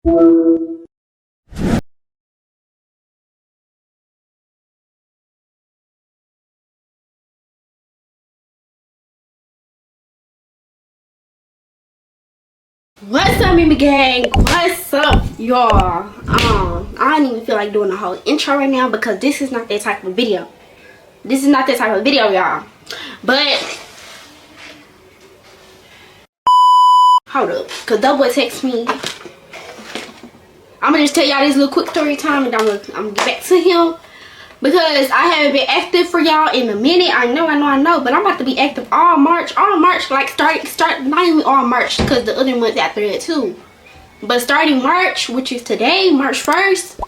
What's up, Mimi gang? What's up, y'all? I don't even feel like doing a whole intro right now because this is not that type of video. This is not that type of video, y'all. But hold up, cause Double text me. I'm gonna just tell y'all this little quick story time, and I'm gonna get back to him because I haven't been active for y'all in a minute. I know, but I'm about to be active all March, like start not even all March, because the other months after that too. But starting March, which is today, March 1st,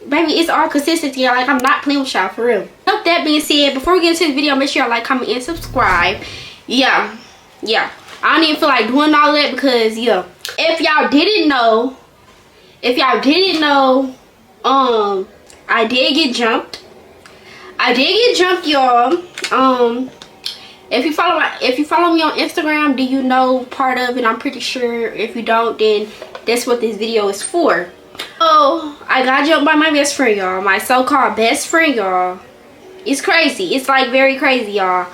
baby, it's all consistency. Like, I'm not playing with y'all for real. With that being said, before we get into the video, make sure y'all like, comment, and subscribe. Yeah. I don't even feel like doing all that because, yeah. If y'all didn't know, I did get jumped. Y'all. If you follow me on Instagram, do you know part of it? I'm pretty sure. If you don't, then that's what this video is for. Oh, I got jumped by my best friend, y'all. My so-called best friend, y'all. It's crazy. It's like very crazy, y'all.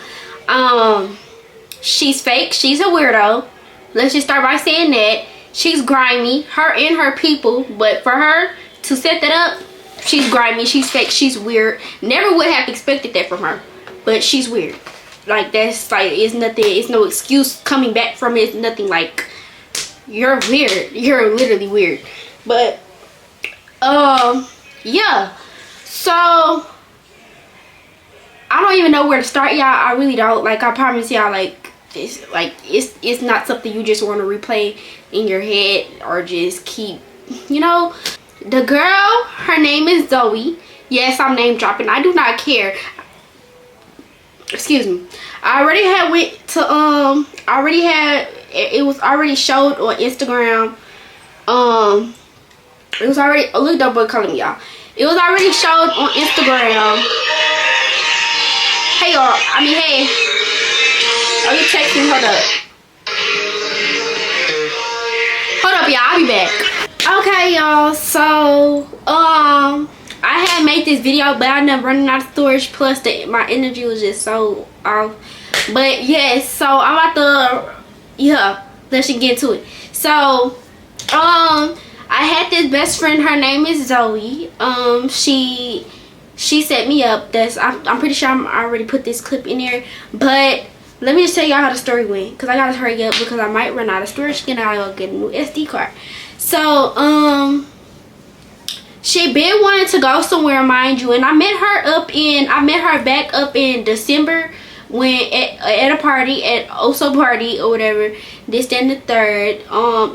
She's fake. She's a weirdo. Let's just start by saying that. She's grimy. Her and her people. But for her to set that up, she's grimy. She's fake. She's weird. Never would have expected that from her. But she's weird. Like, that's like, it's nothing. It's no excuse coming back from it. It's nothing. Like, you're weird. You're literally weird. But yeah, so I don't even know where to start, y'all. I really don't. Like, I promise y'all, like, it's not something you just want to replay in your head or just keep, you know. The girl, her name is Zoe. Yes, I'm name dropping. I do not care. Excuse me. I already had went to it was already showed on Instagram. It was already, oh, look, that boy calling me, y'all. It was already showed on Instagram. Hey, y'all. Hey. Oh, you text me. Hold up, y'all. I'll be back. Okay, y'all. So, I had made this video, but I ended up running out of storage. Plus, my energy was just so off. But, yes. So, I'm about to, yeah, let's get into it. So, I had this best friend. Her name is Zoe. She set me up. I'm pretty sure I already put this clip in there. But let me just tell y'all how the story went, because I gotta hurry up because I might run out of storage and I gotta get a new SD card. So she been wanting to go somewhere, mind you, and I met her back up in December when at a party, at Oso party or whatever, this then the third.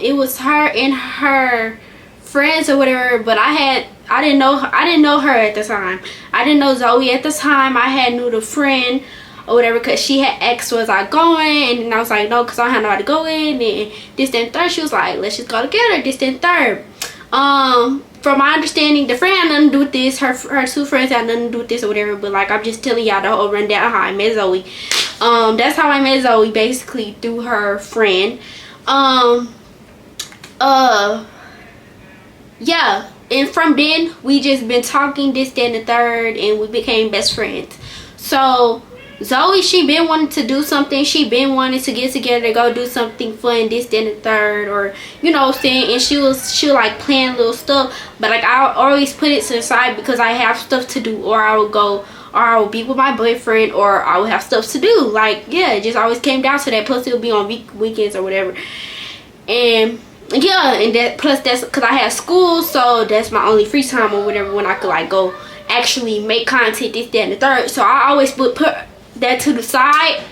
It was her and her friends or whatever, but I didn't know her at the time. I didn't know Zoe at the time. I knew the friend or whatever, because she had asked, was I going? And I was like, no, because I don't have nowhere to go in. And this then third, she was like, let's just go together. This then third. From my understanding, the friend had nothing to do with this. Her two friends had nothing to do with this or whatever. But like, I'm just telling y'all the whole rundown how I met Zoe. That's how I met Zoe, basically through her friend. Yeah, and from then we just been talking this, then the third, and we became best friends. So Zoe, she been wanting to do something. She been wanting to get together to go do something fun, this, then the third, or you know what I'm saying. And she was like planning little stuff, but like I always put it to the side because I have stuff to do, or I would go, or I would be with my boyfriend, or I would have stuff to do. Like, yeah, it just always came down to that. Plus it would be on weekends or whatever. And yeah, and that plus that's because I had school, so that's my only free time or whatever when I could like go actually make content, this, that, and the third. So I always put that to the side.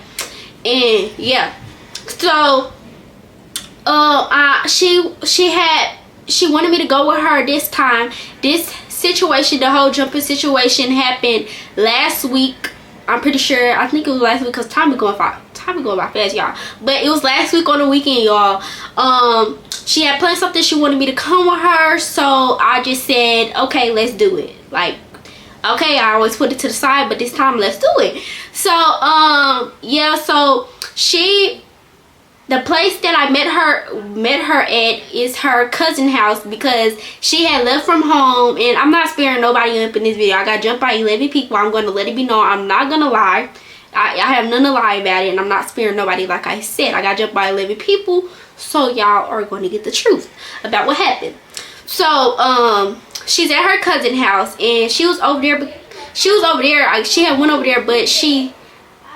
And yeah, so she wanted me to go with her this time. This situation, the whole jumping situation, happened last week. I'm pretty sure, I think it was last week, because time is going by fast, y'all. But it was last week on the weekend, y'all. She had planned something. She wanted me to come with her, so I just said, okay, let's do it. Like, okay, I always put it to the side, but this time let's do it. So yeah, so she the place that I met her at is her cousin's house, because she had left from home. And I'm not sparing nobody up in this video. I got jumped by 11 people. I'm going to let it be known. I'm not going to lie. I have nothing to lie about it, and I'm not sparing nobody. Like I said, I got jumped by 11 people, so y'all are going to get the truth about what happened. So she's at her cousin's house, and she was over there. She had went over there, but she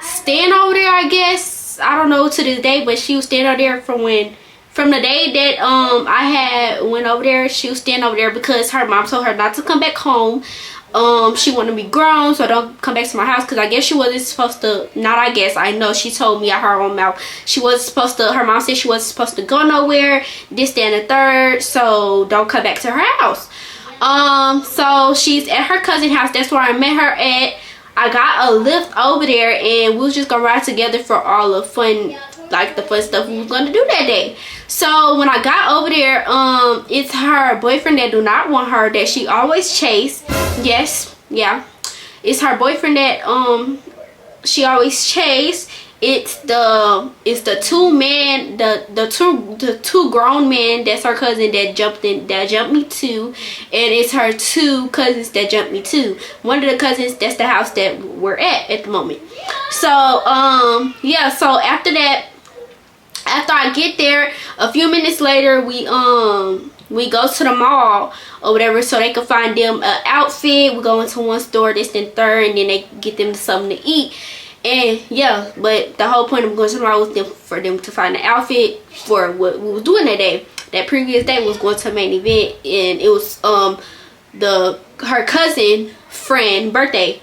staying over there, I guess. I don't know to this day, but she was staying over there from the day that I had went over there. She was staying over there because her mom told her not to come back home. She wanted to be grown, so don't come back to my house, because I guess she wasn't supposed to, not I guess, I know she told me out her own mouth, she wasn't supposed to, her mom said she wasn't supposed to go nowhere, this, that, and the third, so don't come back to her house. So she's at her cousin's house. That's where I met her at. I got a lift over there, and we was just gonna ride together for all the fun, like the fun stuff we was gonna do that day. So when I got over there, it's her boyfriend that do not want her, that she always chase. Yes, yeah, it's her boyfriend that she always chase. It's the two grown men that's her cousin that jumped me too, and it's her two cousins that jumped me too. One of the cousins, that's the house that we're at the moment. So yeah, so after that, after I get there, a few minutes later, we go to the mall or whatever, so they can find them an outfit. We go into one store, this and third, and then they get them something to eat. And yeah, but the whole point of going to the mall was for them to find an outfit for what we was doing that day. That previous day was going to a main event, and it was her cousin friend birthday,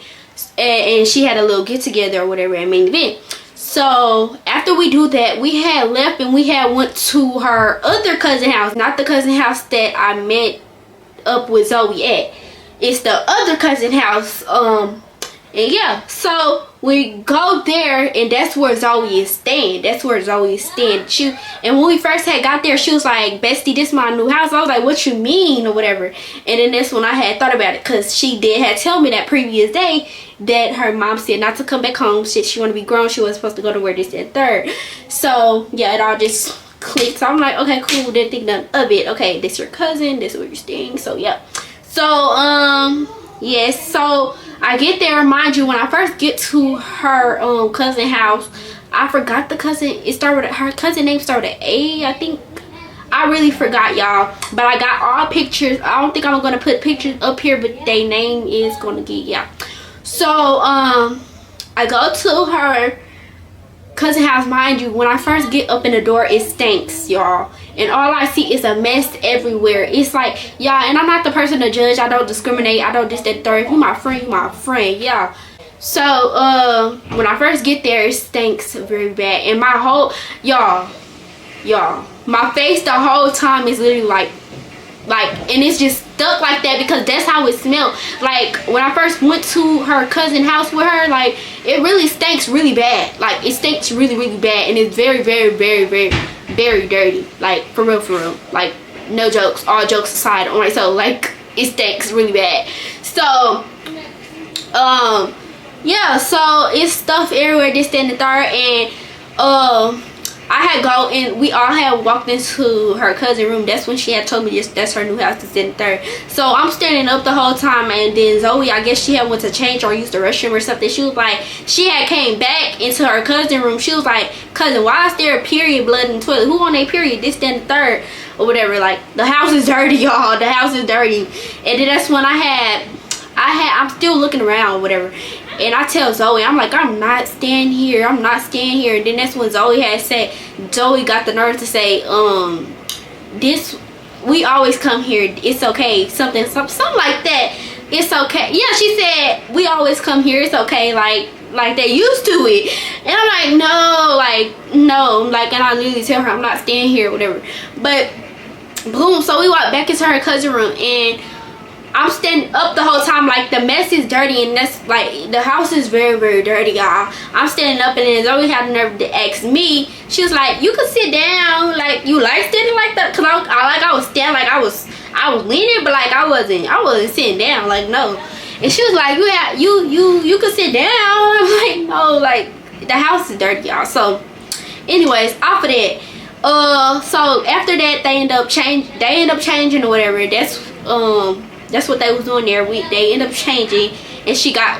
and she had a little get together or whatever at main event. So after we do that, we had left and we had went to her other cousin house, not the cousin house that I met up with Zoe at. It's the other cousin house. And yeah, so we go there, and that's where Zoe is staying. That's where Zoe is staying. And when we first had got there, she was like, "Bestie, this is my new house." I was like, "What you mean?" or whatever. And then that's when I had thought about it, because she had tell me that previous day that her mom said not to come back home. She wanted to be grown. She wasn't supposed to go to where this and third. So yeah, it all just clicked. So I'm like, okay, cool. Didn't think nothing of it. Okay, this your cousin. This is where you're staying. So yeah. So yes. So I get there, mind you, when I first get to her cousin house, I forgot the cousin. It started with, her cousin name started with A, I think. I really forgot, y'all. But I got all pictures. I don't think I'm gonna put pictures up here, but their name is gonna get, yeah. So I go to her cousin house, mind you, when I first get up in the door, it stinks, y'all. And all I see is a mess everywhere. It's like, y'all, and I'm not the person to judge. I don't discriminate. I don't this, that, third. If you my friend, yeah. So when I first get there, it stinks very bad. And my whole, y'all, my face the whole time is literally like, and it's just stuck like that, because that's how it smelled. Like when I first went to her cousin house with her, like it really stinks really bad. Like it stinks really, really bad, and it's very, very, very, very, very dirty. Like for real. Like no jokes, all jokes aside. Alright, so like it stinks really bad. So yeah, so it's stuff everywhere, this, that, and the third. And I had go and we all had walked into her cousin room. That's when she had told me that's her new house, this and third. So I'm standing up the whole time, and then Zoe, I guess she had went to change or use the restroom or something. She was like, she had came back into her cousin room. She was like, "Cousin, why is there a period blood in the toilet? Who on a period? This, that, and third," or whatever. Like the house is dirty, y'all. The house is dirty. And then that's when I'm still looking around or whatever. And I tell Zoe, I'm like, I'm not staying here. And then that's when Zoe got the nerve to say, we always come here. It's okay. Something like that. It's okay. Yeah, she said, we always come here. It's okay. Like they used to it. And I'm like, no. Like, and I literally tell her I'm not staying here or whatever. But boom. So we walked back into her cousin room, and I'm standing up the whole time. Like the mess is dirty, and that's like the house is very, very dirty, y'all. I'm standing up, and then Zoe had the nerve to ask me. She was like, "You can sit down. Like you like standing like that?" Cause I was standing, like I was leaning, but like I wasn't sitting down. Like no. And she was like, "You can sit down." I'm like, "No, like the house is dirty, y'all." So anyways, off of that, so after that they end up changing or whatever. That's what they was doing there. They end up changing, and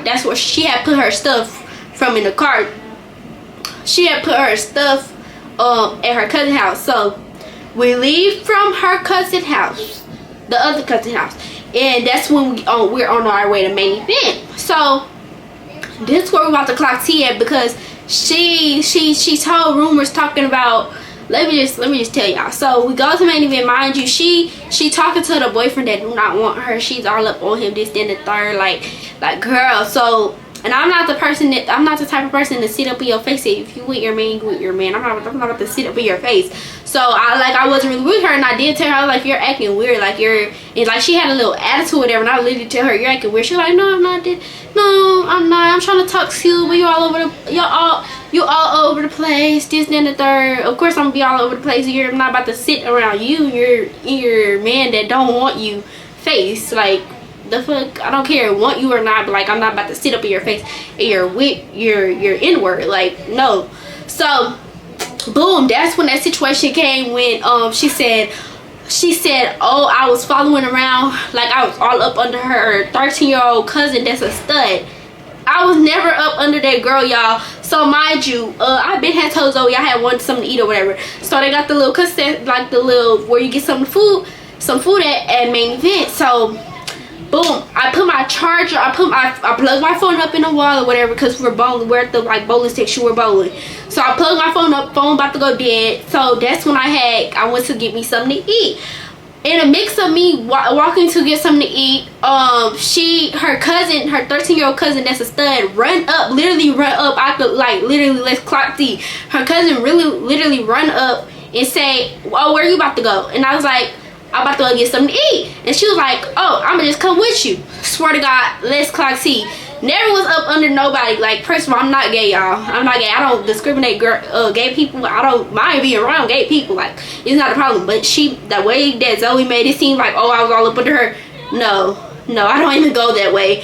that's where she had put her stuff from in the car. She had put her stuff at her cousin's house. So we leave from her cousin's house, the other cousin's house, and that's when we're on our way to main event. So this is where we're about to clock T at, because she told rumors talking about, let me just tell y'all. So we go to main event, mind you, she talking to the boyfriend that do not want her. She's all up on him, this, then the third, like girl. So, and I'm not the type of person to sit up in your face. If you with your man, you with your man. I'm not about to sit up in your face. So I wasn't really with her, and I did tell her, like, you're acting weird, like and like she had a little attitude or whatever, and I literally tell her, you're acting weird. She's like, no, I'm not. No, I'm not. I'm trying to talk to you, but you all over the place, this, then the third. Of course I'm gonna be all over the place. I'm not about to sit around you, your man that don't want you face. Like, the fuck, I don't care, want you or not, but like, I'm not about to sit up in your face and your N-word. Like, no. So boom, that's when that situation came, when she said, oh, I was following around, like I was all up under her 13-year-old cousin that's a stud. I was never up under that girl, y'all. So mind you, I been had told Zoe I had wanted something to eat or whatever. So they got the little cassette, like the little where you get some food at main event. So boom, I put my charger, I plugged my phone up in the wall or whatever, because we're bowling, we're at the like bowling section, we're bowling. So I plugged my phone up, phone about to go dead. So that's when I went to get me something to eat. In a mix of me walking to get something to eat, her 13-year-old cousin that's a stud, literally run up. I could, like, literally, let's clock T. Her cousin literally run up and say, oh, where are you about to go? And I was like, I'm about to go get something to eat. And she was like, oh, I'm gonna just come with you. Swear to God, let's clock T. Never was up under nobody. Like, first of all, I'm not gay, y'all. I'm not gay. I don't discriminate gay people. I don't mind being around gay people. Like, it's not a problem. But the way that Zoe made it seem like, oh, I was all up under her. No, I don't even go that way.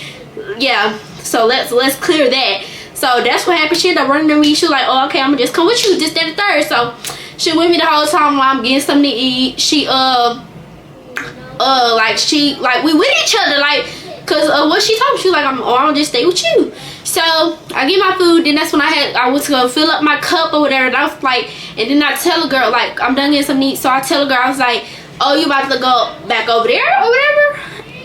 Yeah, so let's clear that. So that's what happened. She ended up running to me. She was like, oh, okay, I'm gonna just come with you, this, that, and the third. So she with me the whole time while I'm getting something to eat. She we with each other, like, cause what she told me, she was like, I'm gonna just stay with you. So I get my food, then that's when I went to go fill up my cup or whatever, and I was like, and then I tell a girl, like, I'm done getting something to eat. So I tell a girl, I was like, oh, you about to go back over there or whatever?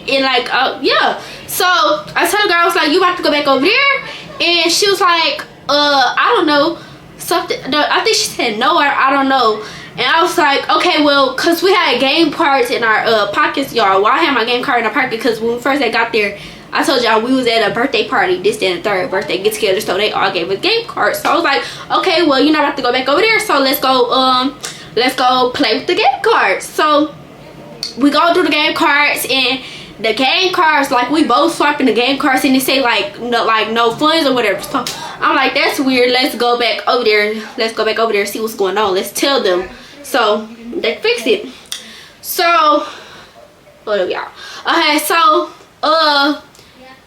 And like, yeah. So I tell a girl, I was like, you about to go back over there? And she was like, I don't know, something. I think she said no, or I don't know. And I was like, okay, well, because we had game cards in our pockets, y'all. Well, I had my game card in our pocket because when we first got there, I told y'all we was at a birthday party, this, and the third birthday get together, so they all gave us game cards. So I was like, okay, well, you're not about to go back over there, so let's go play with the game cards. So we go through the game cards, and the game cards, like, we both swapping the game cards, and they say like no funds or whatever. So I'm like, that's weird. Let's go back over there, see what's going on. Let's tell them. So they fixed it. So what up, y'all? Okay, so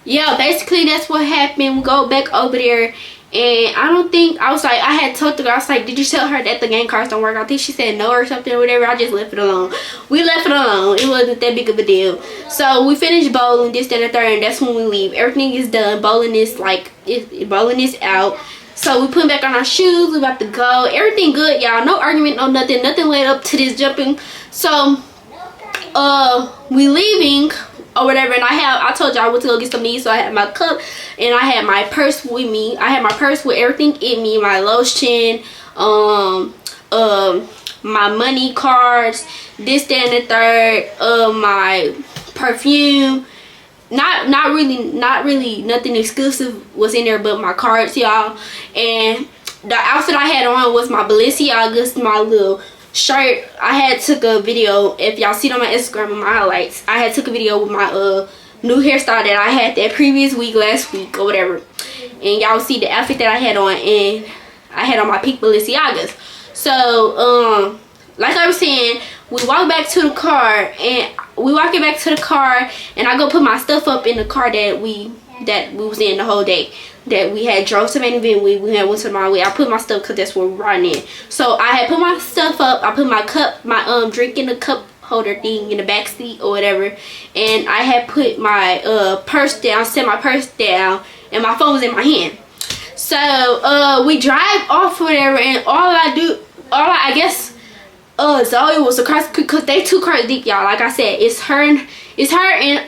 yeah, basically that's what happened. We go back over there, and I was like, I had told the girl, I was like, did you tell her that the game cards don't work? I think she said no or something or whatever. I just left it alone. We left it alone. It wasn't that big of a deal. So we finished bowling, this, that, and the third, and that's when we leave. Everything is done. Bowling is out. So we put back on our shoes. We about to go. Everything good, y'all. No argument, no nothing. Nothing led up to this jumping. So we leaving or whatever, and I told y'all I went to go get some meat, so I had my cup and I had my purse with me. I had my purse with everything in me, my lotion, my money, cards, this, that, and the third, my perfume. Not really nothing exclusive was in there but my cards, y'all. And the outfit I had on was my Balenciagas, my little shirt. I had took a video, if y'all see it on my Instagram and my highlights, I had took a video with my new hairstyle that I had that previous week, last week or whatever, and y'all see the outfit that I had on, and I had on my pink Balenciagas. So like I was saying, we walk back to the car, and I go put my stuff up in the car that we that we was in the whole day. That we had drove to Main Event, we had went to my way. I put my stuff because that's where we're riding in. So I had put my stuff up. I put my cup, my drink in the cup holder thing in the back seat or whatever, and I had put my purse down, set my purse down, and my phone was in my hand. So we drive off or whatever, and I guess Zoe was across, because they 2 cars deep, y'all. Like I said, it's her and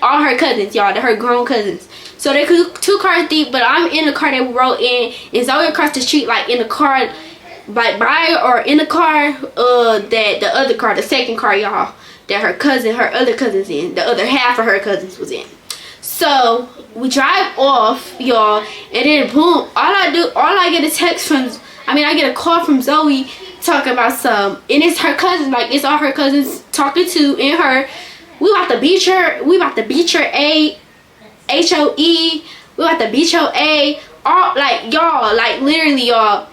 all her cousins, y'all, her grown cousins. So they 2 cars deep, but I'm in the car that we rode in, and Zoe across the street, like in the car, like by or in the car that the other car, the second car, y'all, that her other cousins in, the other half of her cousins was in. So we drive off, y'all, and then boom, all I get a text from, I get a call from Zoe talking about and it's her cousin, like it's all her cousins talking to, and her, we about to beat her, HOE, we about to beat your A, all, like, y'all, like literally, y'all.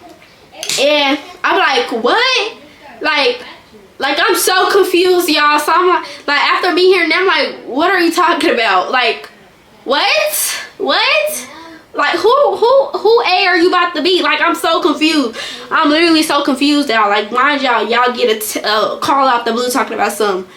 And I'm like, what? Like I'm so confused, y'all. So I'm like after being here, and I'm like, what are you talking about? Like, what? Like, who A are you about to be? Like, I'm so confused. I'm literally so confused, y'all. Like, mind y'all get a call out the blue talking about something.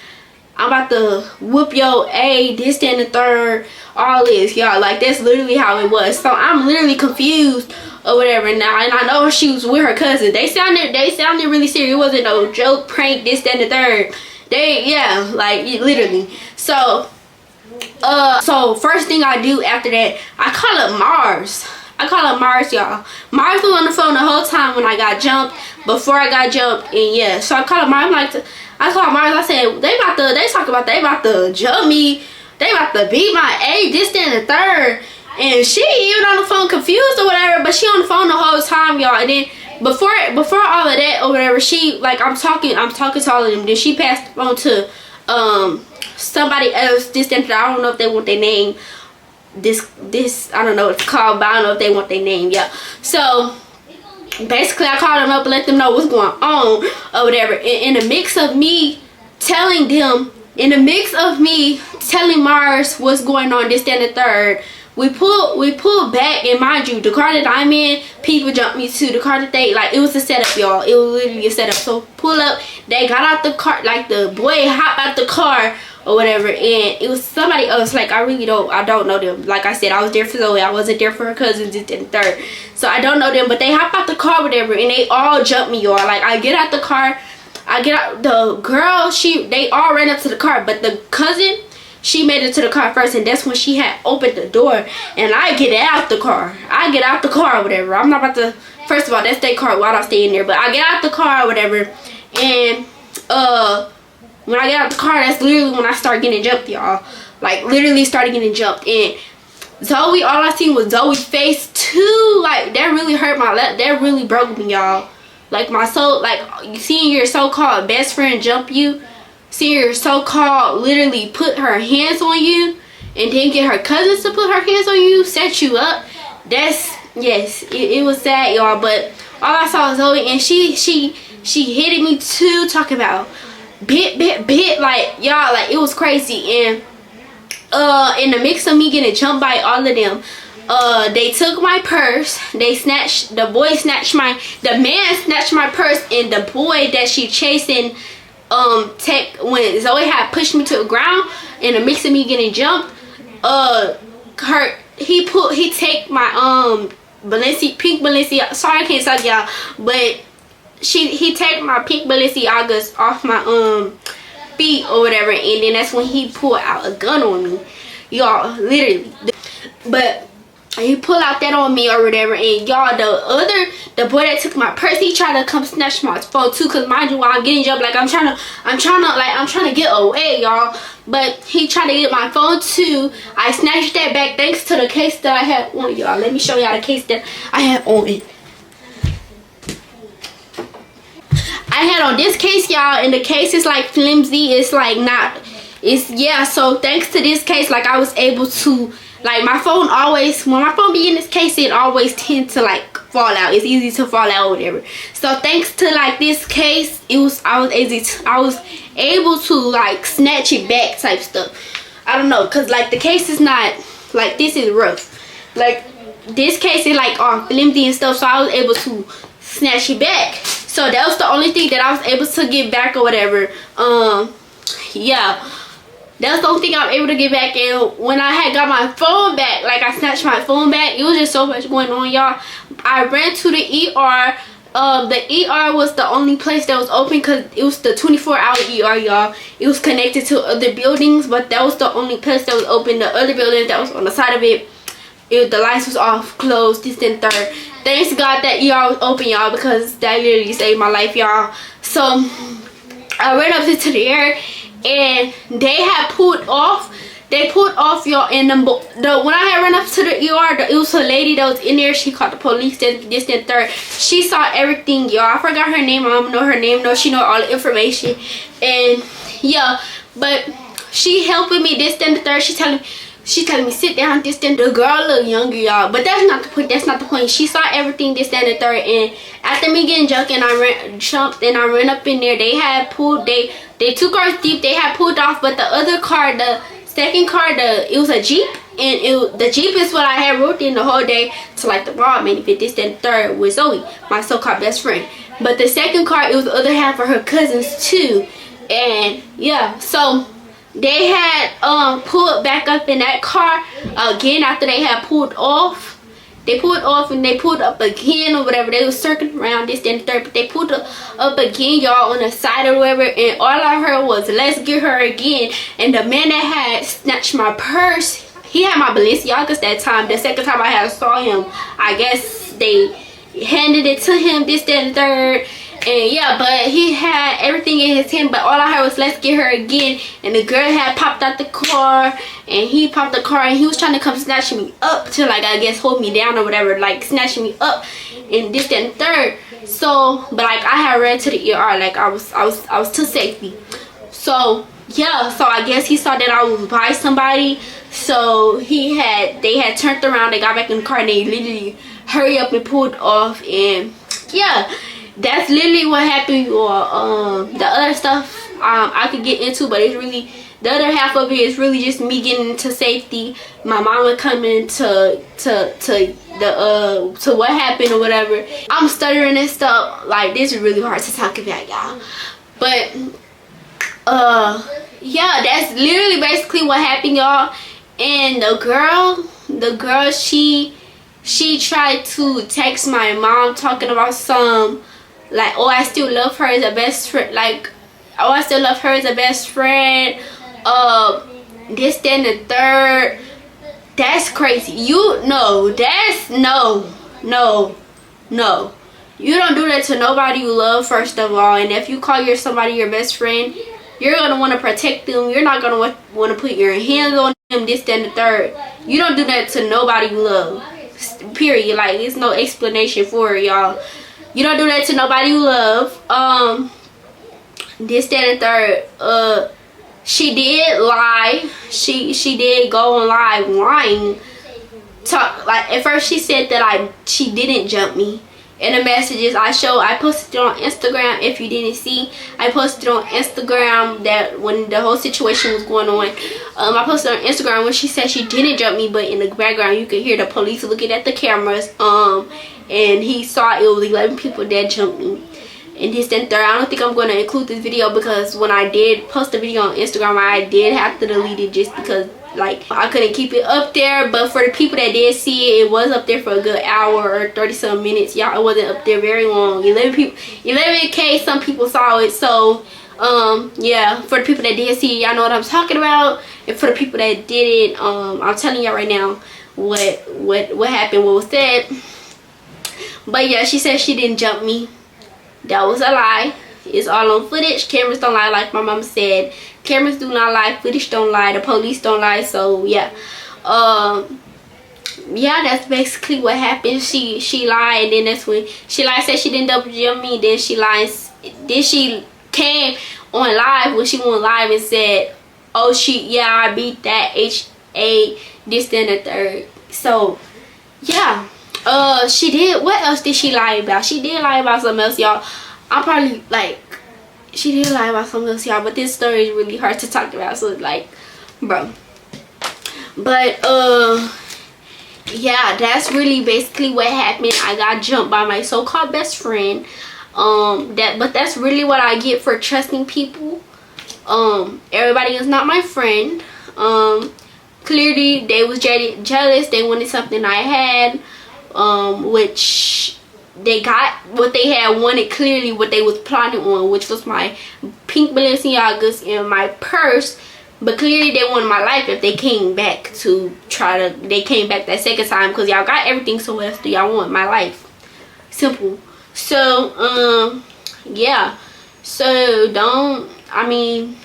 I'm about to whoop your A, this, that, and the third, all this, y'all. Like, that's literally how it was. So I'm literally confused or whatever now, and I know she was with her cousin. They sounded really serious. It wasn't no joke, prank, this, that, and the third. Yeah, like literally. So first thing I do after that, I call up Mars. Y'all. Mars was on the phone the whole time when I got jumped, before I got jumped, and yeah. So I call up Mars. I called Mars. I said they about to jump me. They about to beat my A, this, that, and the third. And she even on the phone confused or whatever, but she on the phone the whole time, y'all. And then before all of that or whatever, she, like, I'm talking to all of them. Then she passed the phone to somebody else, this, that, I don't know if they want their name. This I don't know what it's called, but I don't know if they want their name, yeah. So basically I called them up and let them know what's going on or whatever. In the mix of me telling Mars what's going on, this, that, and the third, we pulled back, and mind you, the car that I'm in, people jumped me to the car that they, like, it was a setup, y'all. It was literally a setup. So pull up, they got out the car, like the boy hopped out the car or whatever, and it was somebody else. Like, I don't know them. Like I said, I was there for Zoe, I wasn't there for her cousins, this, and third. So I don't know them, but they hopped out the car, whatever, and they all jumped me, y'all. Like, I get out the car, the girl, they all ran up to the car, but the cousin, she made it to the car first, and that's when she had opened the door, and I get out the car or whatever. I'm not about to, first of all, that's their car, why don't I stay in there? But I get out the car or whatever, and when I get out the car, that's literally when I start getting jumped, y'all. Like, literally started getting jumped. And Zoe, all I seen was Zoe's face too. Like, that really hurt my lap. That really broke me, y'all. Like, my soul, like, seeing your so-called best friend jump you, seeing your so-called literally put her hands on you, and then get her cousins to put her hands on you, set you up. Yes, it was sad, y'all. But all I saw was Zoe, and she hit me too, talking about bit, like, y'all, like, it was crazy. And in the mix of me getting jumped by all of them, they took my purse, the man snatched my purse, and the boy that she chasing, when Zoe had pushed me to the ground, in the mix of me getting jumped, he take my pink Balenciaga, sorry I can't talk, y'all, but he take my pink Balenciagas off my feet or whatever, and then that's when he pulled out a gun on me, y'all, literally. But he pulled out that on me or whatever, and y'all, the boy that took my purse, he tried to come snatch my phone too, cause mind you, while I'm getting jumped, like, I'm trying to get away, y'all. But he tried to get my phone too. I snatched that back thanks to the case that I had on, y'all. Let me show y'all the case that I had on it. I had on this case, y'all, and the case is like flimsy. It's like not, it's, yeah, so thanks to this case, like, I was able to, like, my phone always, when my phone be in this case, it always tends to, like, fall out. It's easy to fall out or whatever. So thanks to, like, this case, I was able to, like, snatch it back type stuff. I don't know, cause, like, the case is not, like, this is rough. like this case is like all flimsy and stuff, so I was able to snatch it back. So that was the only thing that I was able to get back or whatever. Yeah, that was the only thing I was able to get back. And when I had got my phone back, like I snatched my phone back, it was just so much going on, y'all. I ran to the ER. The ER was the only place that was open because it was the 24-hour ER, y'all. It was connected to other buildings, but that was the only place that was open. The other building that was on the side of it, the lights was off, closed, this and third. Thanks God that ER was open, y'all, because that literally saved my life, y'all. So I ran up to the air and they had pulled off. They pulled off, y'all, and when I had run up to the ER, it was a lady that was in there. She called the police, this and third. She saw everything, y'all. I forgot her name. I don't know her name. No, she know all the information. And yeah, but she helping me, this and the third. She telling me sit down, this and the girl a little younger, y'all. But that's not the point. That's not the point. She saw everything, this and the third. And after me getting jumped and I ran up in there. They had pulled. They 2 cars deep. They had pulled off, but the other car, the second car, it was a Jeep, and the Jeep is what I had rode in the whole day to like the raw benefit, this and third with Zoe, my so-called best friend. But the second car, it was the other half of her cousins too. And yeah, so they had pulled back up in that car again after they had pulled off. They pulled off and they pulled up again or whatever. They was circling around this and third, but they pulled up again, y'all, on the side or whatever. And all I heard was, let's get her again. And the man that had snatched my purse, he had my Balenciagas that time. The second time I had saw him, I guess they handed it to him, this and third. And yeah, but he had everything in his hand, but all I heard was let's get her again. And the girl had popped out the car, and he popped the car, and he was trying to come snatch me up to, like, I guess hold me down or whatever, like snatching me up and this and third. So but like I had ran to the ER, like I was to safety. So yeah, so I guess he saw that I was by somebody, so they had turned around, they got back in the car, and they literally hurry up and pulled off. And yeah, that's literally what happened, y'all. The other stuff I could get into, but it's really, the other half of it is really just me getting into safety, my mama coming to what happened or whatever. I'm stuttering and stuff, like this is really hard to talk about, y'all. But yeah, that's literally basically what happened, y'all. And the girl she tried to text my mom talking about some, like, oh, I still love her as a best friend, like, oh, I still love her as a best friend, this, then the third. That's crazy. You know, that's no. You don't do that to nobody you love, first of all. And if you call somebody your best friend, you're gonna want to protect them. You're not gonna want to put your hands on them, this, then the third. You don't do that to nobody you love, period. Like, there's no explanation for it, y'all. You don't do that to nobody you love. This, that, and third. She did lie. She did go on live lying. Like, at first she said that she didn't jump me. In the messages I posted it on Instagram. If you didn't see, I posted on Instagram that when the whole situation was going on, I posted on Instagram when she said she didn't jump me, but in the background you could hear the police looking at the cameras. And he saw it was 11 people that jumped me. And this and third. I don't think I'm going to include this video because when I did post the video on Instagram, I did have to delete it just because, like, I couldn't keep it up there. But for the people that did see it, it was up there for a good hour or 30-some minutes, y'all. It wasn't up there very long. 11K some people saw it. So yeah, for the people that did see it, y'all know what I'm talking about. And for the people that didn't, I'm telling y'all right now what happened, what was said. But yeah, she said she didn't jump me. That was a lie. It's all on footage. Cameras don't lie, like my mama said. Cameras do not lie. Footage don't lie. The police don't lie. So yeah, yeah, that's basically what happened. She lied, and then that's when she lied, said she didn't double jump me. Then she lied. Then she came on live when she went live and said, "Oh, I beat that HA this then the third." So yeah. She did. What else did she lie about? She did lie about something else, y'all. I'm probably like, she did lie about something else, y'all. But this story is really hard to talk about, so it's like, bro. But yeah, that's really basically what happened. I got jumped by my so-called best friend. But that's really what I get for trusting people. Everybody is not my friend. Clearly they was jealous. They wanted something I had, which they got what they had wanted, clearly what they was plotting on, which was my pink Balenciagas and my purse. But clearly they wanted my life if they came back to they came back that second time, because y'all got everything, so what else do y'all want? My life. Simple. So yeah, so don't, I mean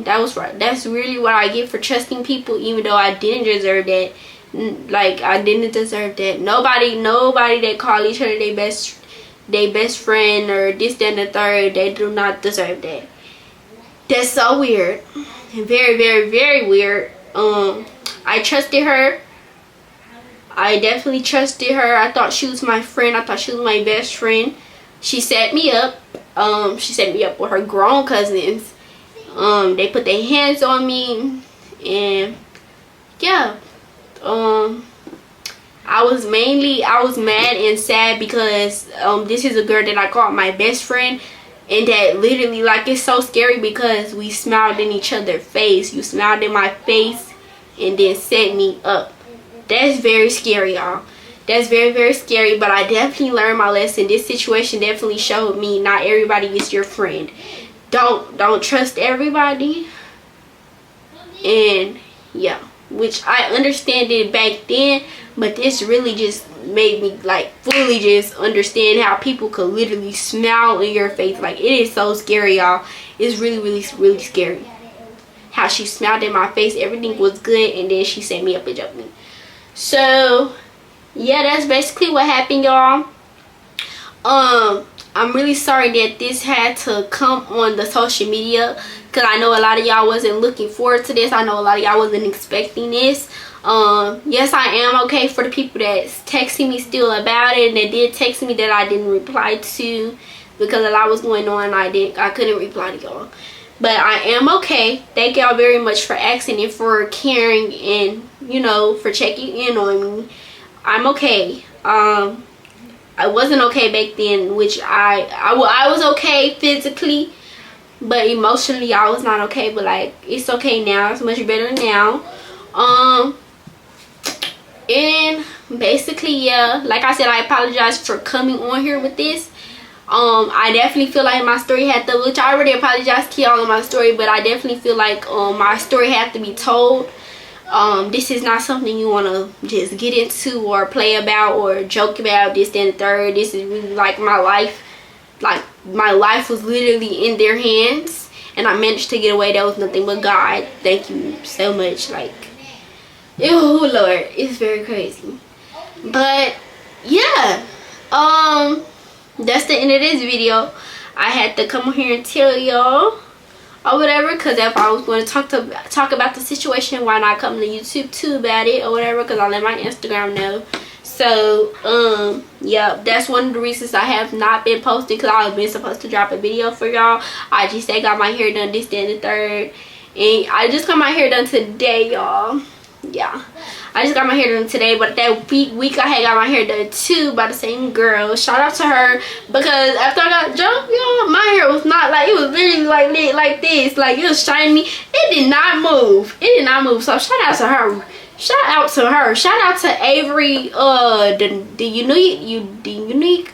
that was right. That's really what I get for trusting people, even though I didn't deserve that. Like, I didn't deserve that. Nobody that call each other their best friend or this, that, and the third, they do not deserve that. That's so weird. Very, very, very weird. I trusted her. I definitely trusted her. I thought she was my friend. I thought she was my best friend. She set me up. She set me up with her grown cousins. They put their hands on me, and yeah. I was mad and sad because this is a girl that I called my best friend, and that literally, like, it's so scary because we smiled in each other's face. You smiled in my face and then set me up. That's very scary, y'all. That's very, very scary. But I definitely learned my lesson. This situation definitely showed me not everybody is your friend. Don't trust everybody. And yeah, which I understand it back then, but this really just made me like fully just understand how people could literally smile in your face. Like, it is so scary, y'all. It's really, really, really scary how she smiled in my face. Everything was good, and then she set me up and jumped me. So yeah, that's basically what happened, y'all. I'm really sorry that this had to come on the social media, because I know a lot of y'all wasn't looking forward to this. I know a lot of y'all wasn't expecting this. Yes, I am okay for the people that's texting me still about it, and they did text me that I didn't reply to because a lot was going on. I couldn't reply to y'all, but I am okay. Thank y'all very much for asking and for caring, and you know, for checking in on me. I'm okay. I wasn't okay back then, which I was okay physically, but emotionally I was not okay. But like, it's okay now. It's much better now. And basically, yeah, like I said, I apologize for coming on here with this. I definitely feel like my story had to, which I already apologized to y'all on my story, but I definitely feel like my story had to be told. This is not something you want to just get into or play about or joke about, this, then, the third. This is really like my life. Like, my life was literally in their hands, and I managed to get away. That was nothing but God. Thank you so much. Like, oh Lord, it's very crazy. But yeah, that's the end of this video. I had to come on here and tell y'all or whatever, because if I was going to talk about the situation, why not come to YouTube too about it or whatever, because I let my Instagram know. So yeah, that's one of the reasons I have not been posting, because I was been supposed to drop a video for y'all. I just got my hair done, this, then, the third, and I just got my hair done today, y'all. Yeah, I just got my hair done today, but that week I had got my hair done too by the same girl. Shout out to her, because after I got jumped, y'all, my hair was not like, it was literally like lit like this, like it was shiny. It did not move. It did not move. So shout out to her. Shout out to her. Shout out to Avery, the unique.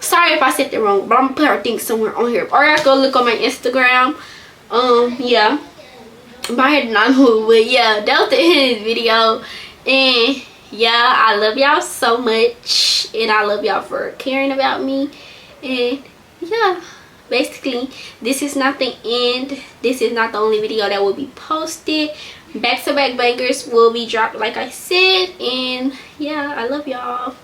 Sorry if I said that wrong, but I'm gonna put her thing somewhere on here, or I go look on my Instagram. Yeah. My hair did not move, but yeah, that was the end of this video. And yeah, I love y'all so much, and I love y'all for caring about me. And yeah, basically, this is not the end. This is not the only video that will be posted. Back-to-back bangers will be dropped, like I said. And yeah, I love y'all.